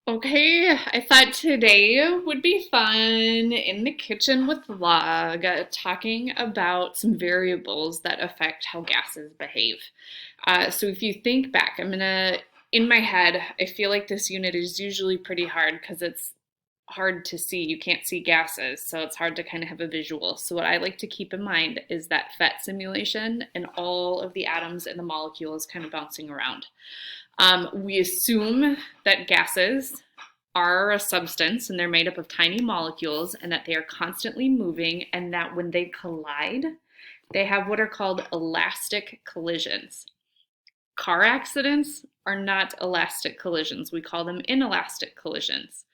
Okay, I thought today would be fun in the kitchen with Log, talking about some variables that affect how gases behave. So if you think back, in my head, I feel like this unit is usually pretty hard because it's hard to see. You can't see gases, so it's hard to kind of have a visual. So what I like to keep in mind is that PhET simulation and all of the atoms in the molecule is kind of bouncing around. We assume that gases are a substance and they're made up of tiny molecules and that they are constantly moving and that when they collide, they have what are called elastic collisions. Car accidents are not elastic collisions. We call them inelastic collisions.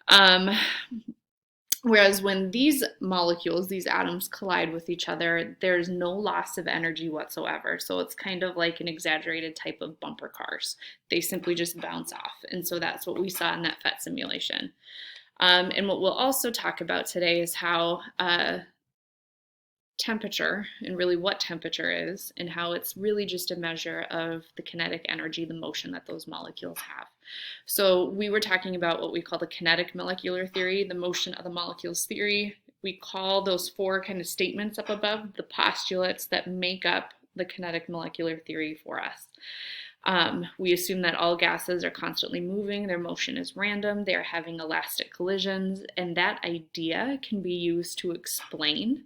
Um, Whereas when these molecules, these atoms collide with each other, there's no loss of energy whatsoever. So it's kind of like an exaggerated type of bumper cars. They simply just bounce off. And so that's what we saw in that PhET simulation. And what we'll also talk about today is how temperature and really what temperature is and how it's really just a measure of the kinetic energy, the motion that those molecules have. So we were talking about what we call the kinetic molecular theory, the motion of the molecules theory. We call those four kind of statements up above the postulates that make up the kinetic molecular theory for us. We assume that all gases are constantly moving, their motion is random, they are having elastic collisions, and that idea can be used to explain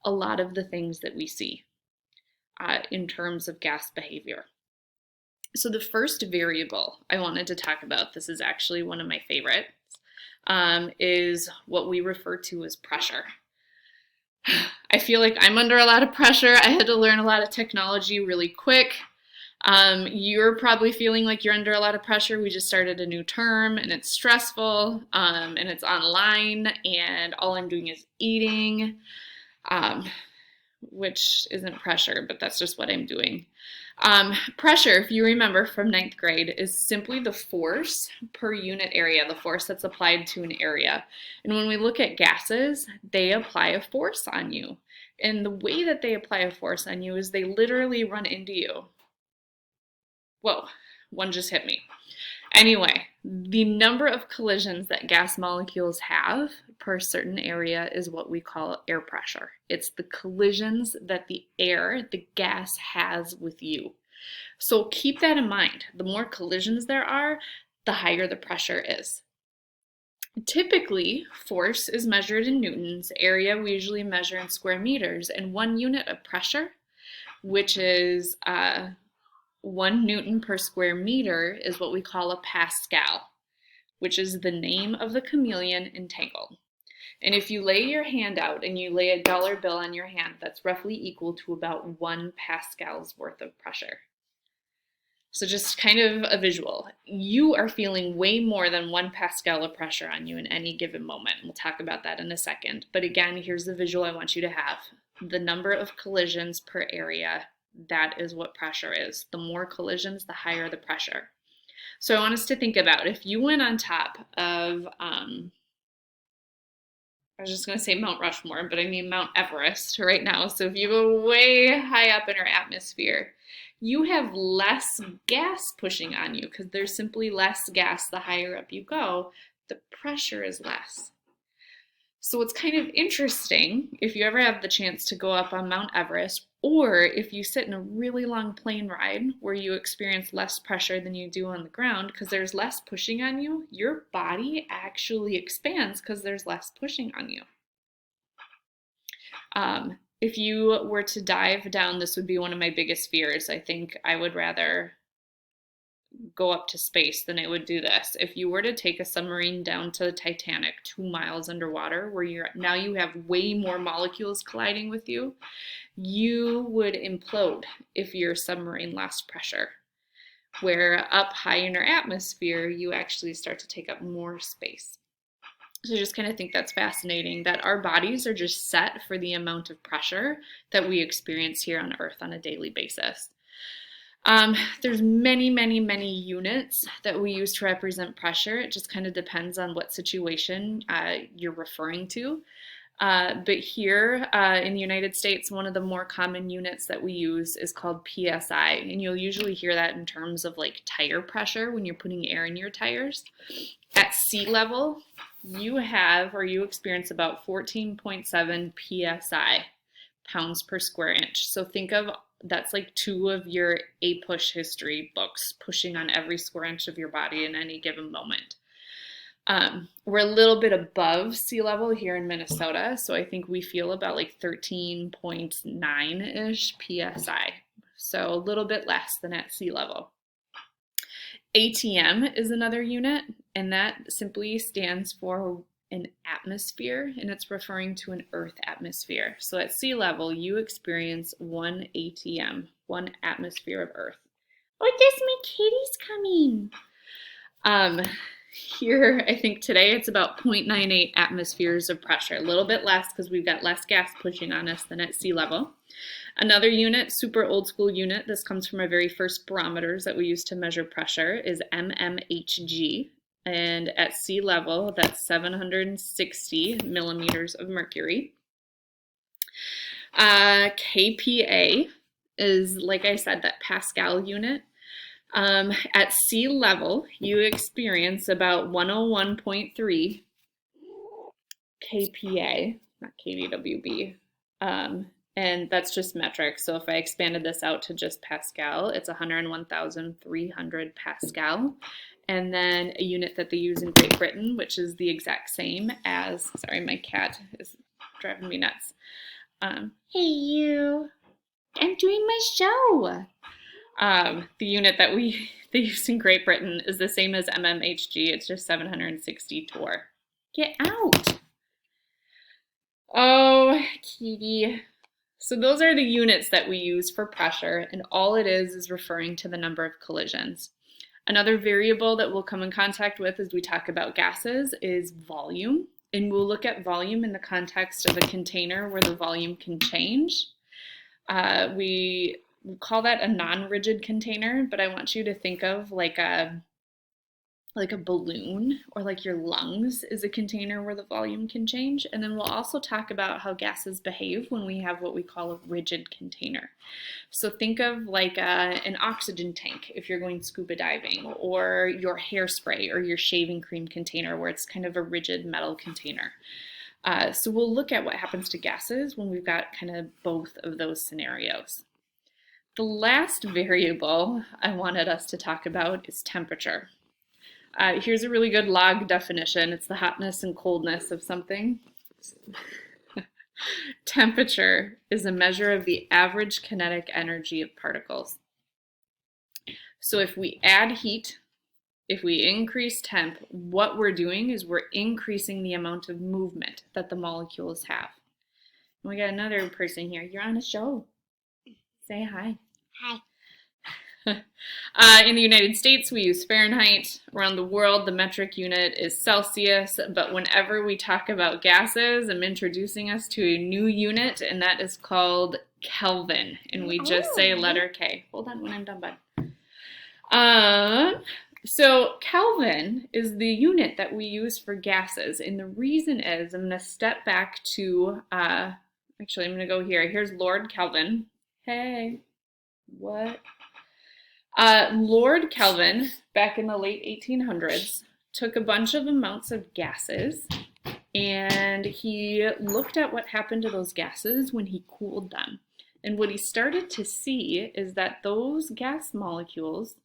a lot of the things that we see in terms of gas behavior. So the first variable I wanted to talk about, this is actually one of my favorites, is what we refer to as pressure. I feel like I'm under a lot of pressure. I had to learn a lot of technology really quick. You're probably feeling like you're under a lot of pressure. We just started a new term and it's stressful and it's online and all I'm doing is eating, which isn't pressure, but that's just what I'm doing. Pressure, if you remember from ninth grade, is simply the force per unit area, the force that's applied to an area. And when we look at gases, they apply a force on you. And the way that they apply a force on you is they literally run into you. Whoa, one just hit me. Anyway, the number of collisions that gas molecules have per certain area is what we call air pressure. It's the collisions that the air, the gas, has with you. So keep that in mind. The more collisions there are, the higher the pressure is. Typically, force is measured in newtons. Area we usually measure in square meters. And 1 unit of pressure, which is 1 Newton per square meter, is what we call a Pascal, which is the name of the chameleon entangled. And if you lay your hand out and you lay a dollar bill on your hand, that's roughly equal to about 1 Pascal's worth of pressure. So just kind of a visual. You are feeling way more than 1 Pascal of pressure on you in any given moment. We'll talk about that in a second. But again, here's the visual I want you to have. The number of collisions per area, that is what pressure is. The more collisions, the higher the pressure. So I want us to think about if you went on top of, I was just going to say Mount Rushmore, but I mean Mount Everest right now. So if you go way high up in our atmosphere, you have less gas pushing on you because there's simply less gas the higher up you go. The pressure is less. So it's kind of interesting if you ever have the chance to go up on Mount Everest, or if you sit in a really long plane ride where you experience less pressure than you do on the ground because there's less pushing on you, your body actually expands because there's less pushing on you. If you were to dive down, this would be one of my biggest fears. I think I would rather go up to space than I would do this. If you were to take a submarine down to the Titanic 2 miles underwater, where you have way more molecules colliding with you, you would implode if your submarine lost pressure. Where up high in our atmosphere, you actually start to take up more space. So I just kind of think that's fascinating that our bodies are just set for the amount of pressure that we experience here on Earth on a daily basis. There's many, many, many units that we use to represent pressure. It just kind of depends on what situation you're referring to. But here in the United States, one of the more common units that we use is called PSI. And you'll usually hear that in terms of like tire pressure when you're putting air in your tires. At sea level, you have or you experience about 14.7 PSI, pounds per square inch. So think of that's like 2 of your A-push history books pushing on every square inch of your body in any given moment. We're a little bit above sea level here in Minnesota, so I think we feel about like 13.9-ish PSI, so a little bit less than at sea level. ATM is another unit, and that simply stands for an atmosphere, and it's referring to an Earth atmosphere. So at sea level, you experience 1 ATM, 1 atmosphere of Earth. Oh, there's my kitties coming. Here, I think today it's about 0.98 atmospheres of pressure, a little bit less because we've got less gas pushing on us than at sea level. Another unit, super old school unit, this comes from our very first barometers that we used to measure pressure, is mmHg. And at sea level, that's 760 millimeters of mercury. kPa is, like I said, that Pascal unit. At sea level, you experience about 101.3 kPa, not kWb, and that's just metric. So if I expanded this out to just Pascal, it's 101,300 Pascal. And then a unit that they use in Great Britain, which is the exact same as, sorry, my cat is driving me nuts. Hey you, I'm doing my show. The unit that they use in Great Britain is the same as mmHg. It's just 760 torr. Get out. Oh, kitty. So those are the units that we use for pressure, and all it is referring to the number of collisions. Another variable that we'll come in contact with as we talk about gases is volume, and we'll look at volume in the context of a container where the volume can change. We call that a non-rigid container, but I want you to think of like a balloon, or like your lungs is a container where the volume can change. And then we'll also talk about how gases behave when we have what we call a rigid container. So think of like an oxygen tank if you're going scuba diving, or your hairspray or your shaving cream container where it's kind of a rigid metal container. So we'll look at what happens to gases when we've got kind of both of those scenarios. The last variable I wanted us to talk about is temperature. Here's a really good log definition. It's the hotness and coldness of something. Temperature is a measure of the average kinetic energy of particles. So if we add heat, if we increase temp, what we're doing is we're increasing the amount of movement that the molecules have. And we got another person here. You're on a show. Say hi. Hi. In the United States, we use Fahrenheit. Around the world, the metric unit is Celsius. But whenever we talk about gases, I'm introducing us to a new unit, and that is called Kelvin. And we just say letter K. Hold on when I'm done, bud. So Kelvin is the unit that we use for gases. And the reason is, I'm going to step back to, actually, I'm going to go here. Here's Lord Kelvin. Hey, what? Lord Kelvin, back in the late 1800s, took a bunch of amounts of gases, and he looked at what happened to those gases when he cooled them. And what he started to see is that those gas molecules,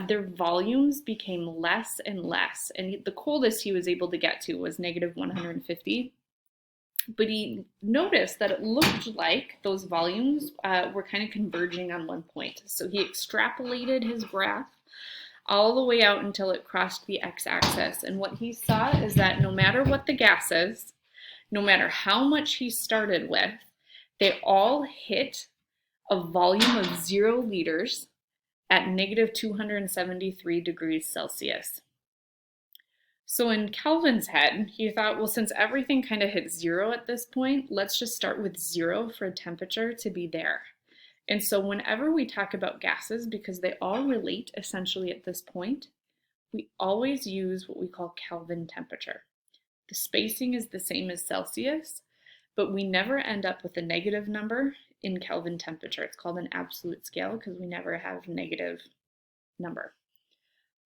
their volumes became less and less. And the coldest he was able to get to was negative 150. But he noticed that it looked like those volumes were kind of converging on one point. So he extrapolated his graph all the way out until it crossed the x-axis. And what he saw is that no matter what the gas is, no matter how much he started with, they all hit a volume of 0 liters at negative 273 degrees Celsius. So in Kelvin's head, he thought, well, since everything kind of hit 0 at this point, let's just start with 0 for temperature to be there. And so whenever we talk about gases, because they all relate essentially at this point, we always use what we call Kelvin temperature. The spacing is the same as Celsius, but we never end up with a negative number in Kelvin temperature. It's called an absolute scale because we never have negative number.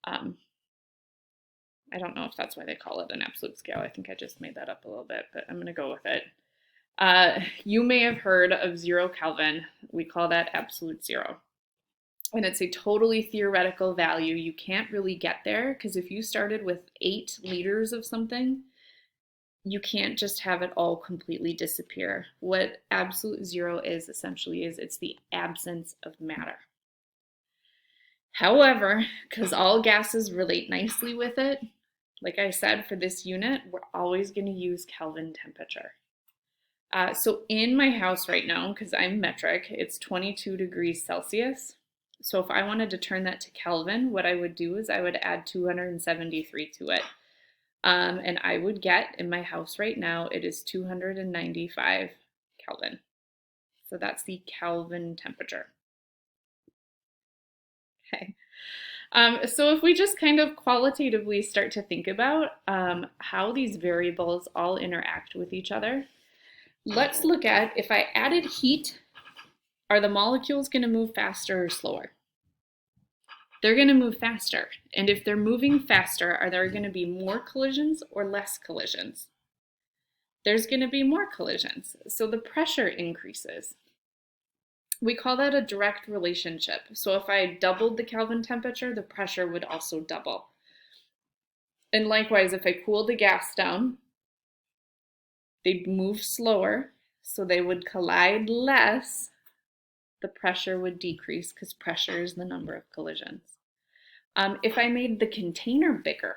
I don't know if that's why they call it an absolute scale. I think I just made that up a little bit, but I'm going to go with it. You may have heard of 0 Kelvin. We call that absolute zero. And it's a totally theoretical value. You can't really get there because if you started with 8 liters of something, you can't just have it all completely disappear. What absolute zero is essentially is it's the absence of matter. However, because all gases relate nicely with it, like I said, for this unit, we're always going to use Kelvin temperature. So in my house right now, because I'm metric, it's 22 degrees Celsius. So if I wanted to turn that to Kelvin, what I would do is I would add 273 to it. And I would get, in my house right now, it is 295 Kelvin. So that's the Kelvin temperature. Okay. So if we just kind of qualitatively start to think about how these variables all interact with each other, let's look at if I added heat, are the molecules going to move faster or slower? They're going to move faster. And if they're moving faster, are there going to be more collisions or less collisions? There's going to be more collisions. So the pressure increases. We call that a direct relationship. So if I doubled the Kelvin temperature, the pressure would also double. And likewise, if I cooled the gas down, they'd move slower, so they would collide less. The pressure would decrease because pressure is the number of collisions. If I made the container bigger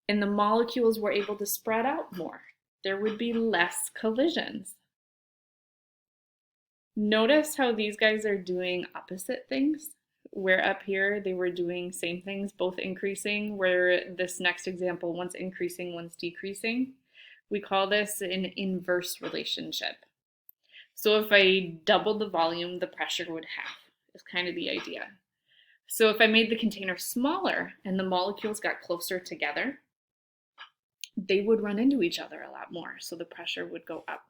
and the molecules were able to spread out more, there would be less collisions. Notice how these guys are doing opposite things. Where up here they were doing same things, both increasing, where this next example, one's increasing, one's decreasing. We call this an inverse relationship. So if I doubled the volume, the pressure would half, is kind of the idea. So if I made the container smaller and the molecules got closer together, they would run into each other a lot more, so the pressure would go up.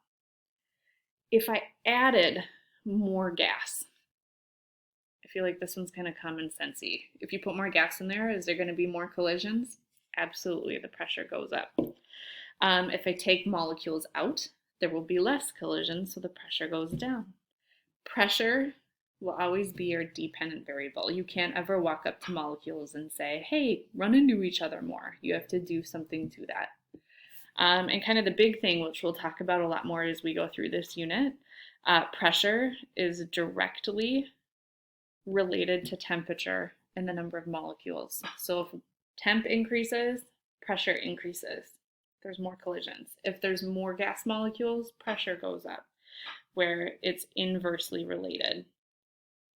If I added more gas, I feel like this one's kind of common sensey. If you put more gas in there, is there going to be more collisions? Absolutely, the pressure goes up. If I take molecules out, there will be less collisions, so the pressure goes down. Pressure will always be your dependent variable. You can't ever walk up to molecules and say, hey, run into each other more. You have to do something to that. And kind of the big thing, which we'll talk about a lot more as we go through this unit, pressure is directly related to temperature and the number of molecules. So if temp increases, pressure increases. There's more collisions. If there's more gas molecules, pressure goes up, where it's inversely related.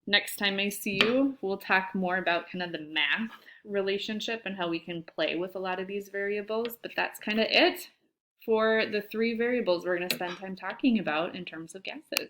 Next time I see you, we'll talk more about kind of the math relationship and how we can play with a lot of these variables, but that's kind of it for the 3 variables we're going to spend time talking about in terms of gases.